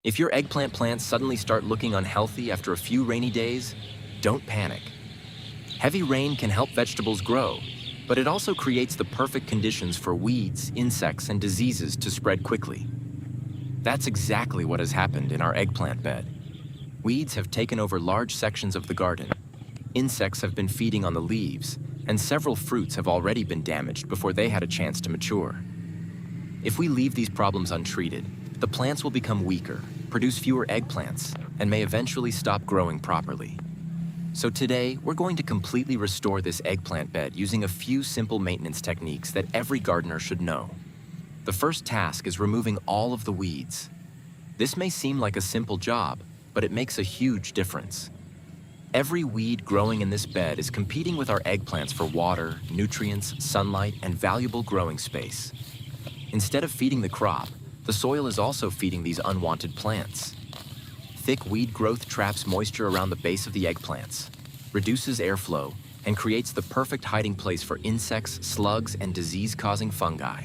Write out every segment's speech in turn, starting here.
If your eggplant plants suddenly start looking unhealthy after a few rainy days, don't panic. Heavy rain can help vegetables grow, but it also creates the perfect conditions for weeds, insects, and diseases to spread quickly. That's exactly what has happened in our eggplant bed. Weeds have taken over large sections of the garden. Insects have been feeding on the leaves, and several fruits have already been damaged before they had a chance to mature. If we leave these problems untreated, the plants will become weaker, produce fewer eggplants, and may eventually stop growing properly. So today, we're going to completely restore this eggplant bed using a few simple maintenance techniques that every gardener should know. The first task is removing all of the weeds. This may seem like a simple job, but it makes a huge difference. Every weed growing in this bed is competing with our eggplants for water, nutrients, sunlight, and valuable growing space. Instead of feeding the crop, the soil is also feeding these unwanted plants. Thick weed growth traps moisture around the base of the eggplants, reduces airflow, and creates the perfect hiding place for insects, slugs, and disease-causing fungi.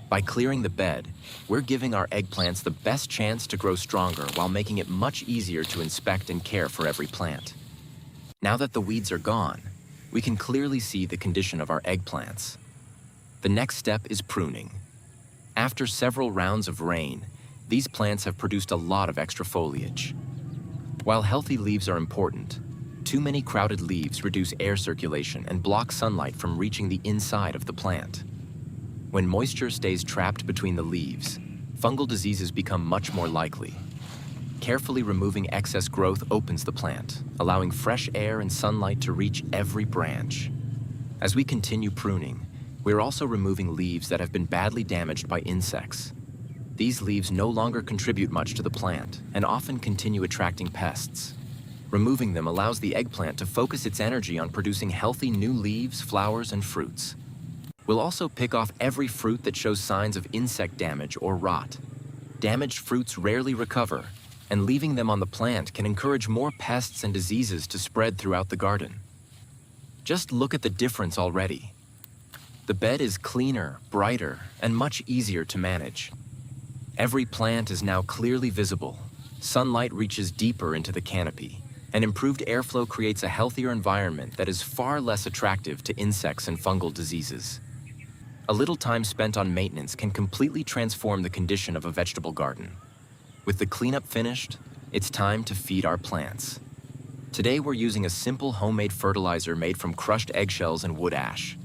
By clearing the bed, we're giving our eggplants the best chance to grow stronger while making it much easier to inspect and care for every plant. Now that the weeds are gone, we can clearly see the condition of our eggplants. The next step is pruning. After several rounds of rain, these plants have produced a lot of extra foliage. While healthy leaves are important, too many crowded leaves reduce air circulation and block sunlight from reaching the inside of the plant. When moisture stays trapped between the leaves, fungal diseases become much more likely. Carefully removing excess growth opens the plant, allowing fresh air and sunlight to reach every branch. As we continue pruning, we're also removing leaves that have been badly damaged by insects. These leaves no longer contribute much to the plant and often continue attracting pests. Removing them allows the eggplant to focus its energy on producing healthy new leaves, flowers, and fruits. We'll also pick off every fruit that shows signs of insect damage or rot. Damaged fruits rarely recover, and leaving them on the plant can encourage more pests and diseases to spread throughout the garden. Just look at the difference already. The bed is cleaner, brighter, and much easier to manage. Every plant is now clearly visible. Sunlight reaches deeper into the canopy, and improved airflow creates a healthier environment that is far less attractive to insects and fungal diseases. A little time spent on maintenance can completely transform the condition of a vegetable garden. With the cleanup finished, it's time to feed our plants. Today we're using a simple homemade fertilizer made from crushed eggshells and wood ash.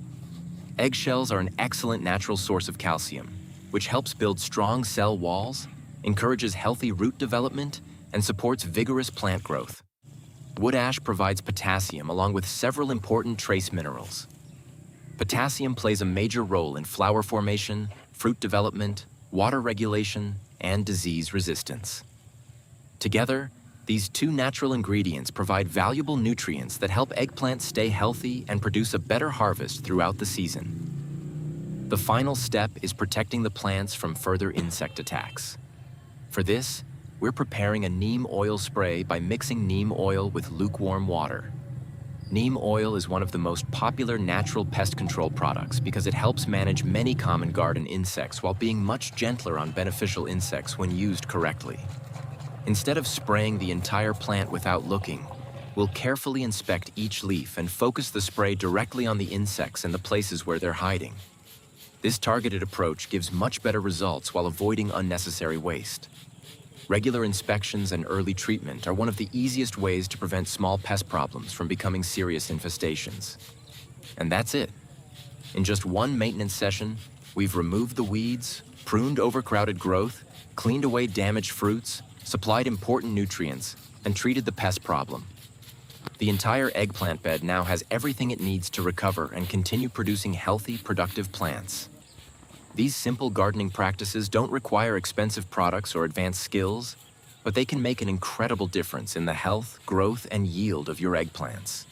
Eggshells are an excellent natural source of calcium, which helps build strong cell walls, encourages healthy root development, and supports vigorous plant growth. Wood ash provides potassium along with several important trace minerals. Potassium plays a major role in flower formation, fruit development, water regulation, and disease resistance. Together, these two natural ingredients provide valuable nutrients that help eggplants stay healthy and produce a better harvest throughout the season. The final step is protecting the plants from further insect attacks. For this, we're preparing a neem oil spray by mixing neem oil with lukewarm water. Neem oil is one of the most popular natural pest control products because it helps manage many common garden insects while being much gentler on beneficial insects when used correctly. Instead of spraying the entire plant without looking, we'll carefully inspect each leaf and focus the spray directly on the insects and the places where they're hiding. This targeted approach gives much better results while avoiding unnecessary waste. Regular inspections and early treatment are one of the easiest ways to prevent small pest problems from becoming serious infestations. And that's it. In just one maintenance session, we've removed the weeds, pruned overcrowded growth, cleaned away damaged fruits, supplied important nutrients, and treated the pest problem. The entire eggplant bed now has everything it needs to recover and continue producing healthy, productive plants. These simple gardening practices don't require expensive products or advanced skills, but they can make an incredible difference in the health, growth, and yield of your eggplants.